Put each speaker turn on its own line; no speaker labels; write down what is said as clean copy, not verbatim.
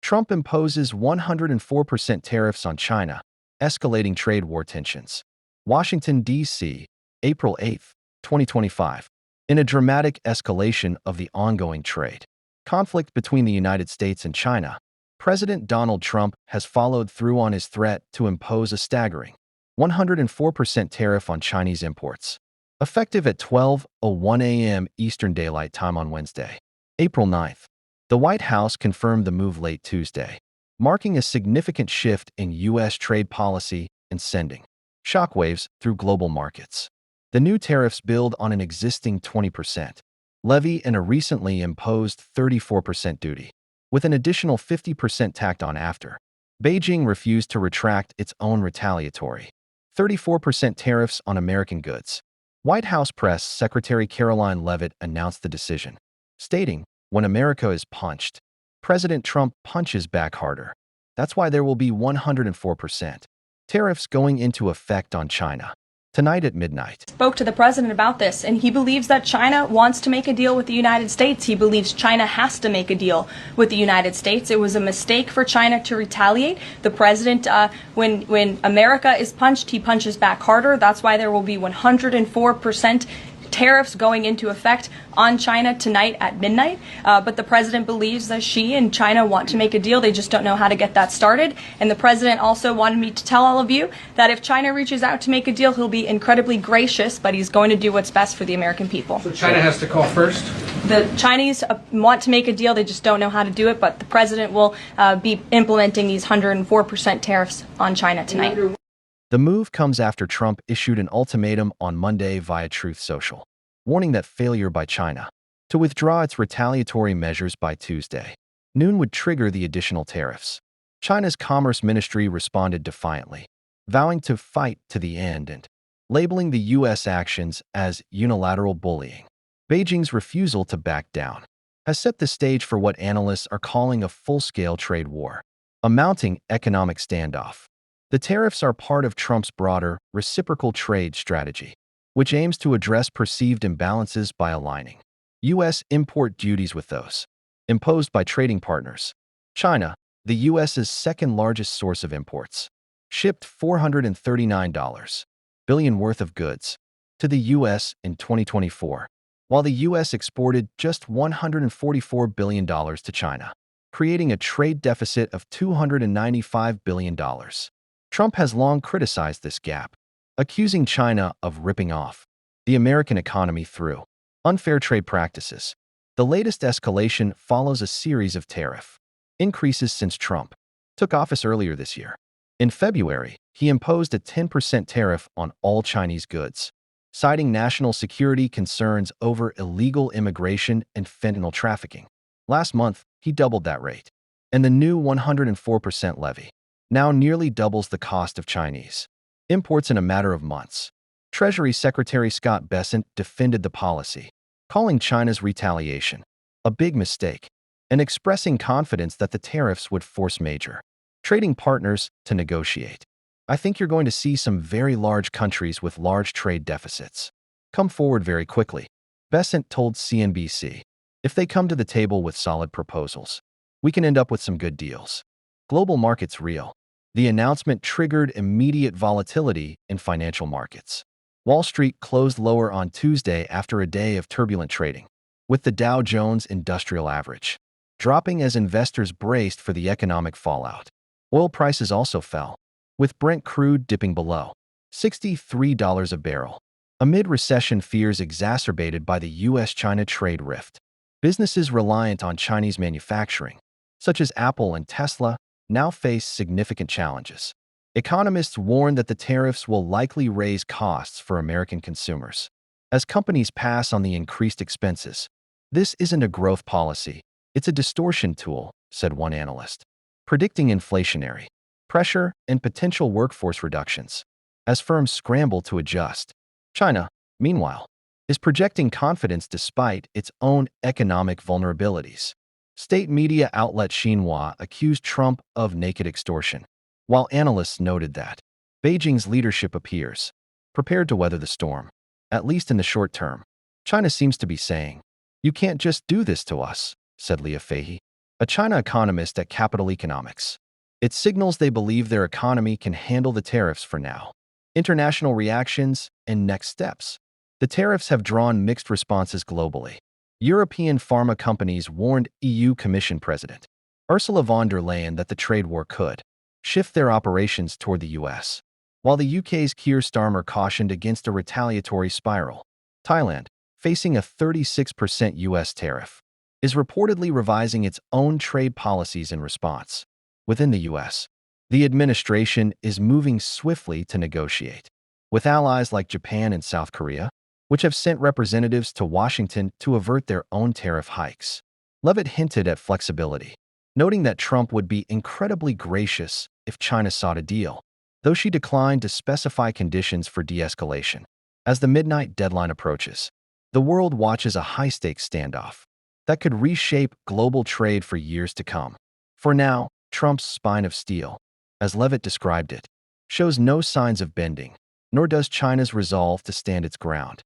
Trump imposes 104% tariffs on China, escalating trade war tensions. Washington, D.C., April 8, 2025. In a dramatic escalation of the ongoing trade conflict between the United States and China, President Donald Trump has followed through on his threat to impose a staggering 104% tariff on Chinese imports, effective at 12:01 a.m. Eastern Daylight Time on Wednesday, April 9th. The White House confirmed the move late Tuesday, marking a significant shift in U.S. trade policy and sending shockwaves through global markets. The new tariffs build on an existing 20% levy and a recently imposed 34% duty, with an additional 50% tacked on after. Beijing refused to retract its own retaliatory 34% tariffs on American goods. White House Press Secretary Karoline Leavitt announced the decision, stating, "When America is punched, President Trump punches back harder. That's why there will be 104% tariffs going into effect on China tonight at midnight."
Spoke to the president about this, and he believes that China wants to make a deal with the United States. He believes China has to make a deal with the United States. It was a mistake for China to retaliate. The president, when America is punched, he punches back harder. That's why there will be 104% tariffs going into effect on China tonight at midnight. But the president believes that she and China want to make a deal. They just don't know how to get that started. And the president also wanted me to tell all of you that if China reaches out to make a deal, he'll be incredibly gracious, but he's going to do what's best for the American people.
So China has to call first?
The Chinese want to make a deal. They just don't know how to do it. But the president will be implementing these 104% tariffs on China tonight.
The move comes after Trump issued an ultimatum on Monday via Truth Social, warning that failure by China to withdraw its retaliatory measures by Tuesday noon would trigger the additional tariffs. China's Commerce Ministry responded defiantly, vowing to fight to the end and labeling the U.S. actions as unilateral bullying. Beijing's refusal to back down has set the stage for what analysts are calling a full-scale trade war, a mounting economic standoff. The tariffs are part of Trump's broader reciprocal trade strategy, which aims to address perceived imbalances by aligning U.S. import duties with those imposed by trading partners. China, the U.S.'s second-largest source of imports, shipped $439 billion worth of goods to the U.S. in 2024, while the U.S. exported just $144 billion to China, creating a trade deficit of $295 billion. Trump has long criticized this gap, accusing China of ripping off the American economy through unfair trade practices. The latest escalation follows a series of tariff increases since Trump took office earlier this year. In February, he imposed a 10% tariff on all Chinese goods, citing national security concerns over illegal immigration and fentanyl trafficking. Last month, he doubled that rate, and the new 104% levy now nearly doubles the cost of Chinese imports in a matter of months. Treasury Secretary Scott Bessent defended the policy, calling China's retaliation a big mistake and expressing confidence that the tariffs would force major trading partners to negotiate. "I think you're going to see some very large countries with large trade deficits come forward very quickly," Bessent told CNBC. "If they come to the table with solid proposals, we can end up with some good deals." Global markets reel. The announcement triggered immediate volatility in financial markets. Wall Street closed lower on Tuesday after a day of turbulent trading, with the Dow Jones Industrial Average dropping as investors braced for the economic fallout. Oil prices also fell, with Brent crude dipping below $63 a barrel, amid recession fears exacerbated by the U.S.-China trade rift. Businesses reliant on Chinese manufacturing, such as Apple and Tesla, now face significant challenges. Economists warn that the tariffs will likely raise costs for American consumers as companies pass on the increased expenses. "This isn't a growth policy, it's a distortion tool," said one analyst, predicting inflationary pressure and potential workforce reductions as firms scramble to adjust. China, meanwhile, is projecting confidence despite its own economic vulnerabilities. State media outlet Xinhua accused Trump of naked extortion, while analysts noted that Beijing's leadership appears prepared to weather the storm, at least in the short term. China seems to be saying, "You can't just do this to us," said Leah Fahey, a China economist at Capital Economics. It signals they believe their economy can handle the tariffs for now. International reactions and next steps. The tariffs have drawn mixed responses globally. European pharma companies warned EU Commission President Ursula von der Leyen that the trade war could shift their operations toward the US, while the UK's Keir Starmer cautioned against a retaliatory spiral. Thailand, facing a 36% US tariff, is reportedly revising its own trade policies in response. Within the US, the administration is moving swiftly to negotiate with allies like Japan and South Korea, which have sent representatives to Washington to avert their own tariff hikes. Leavitt hinted at flexibility, noting that Trump would be incredibly gracious if China sought a deal, though she declined to specify conditions for de-escalation. As the midnight deadline approaches, the world watches a high-stakes standoff that could reshape global trade for years to come. For now, Trump's spine of steel, as Leavitt described it, shows no signs of bending, nor does China's resolve to stand its ground.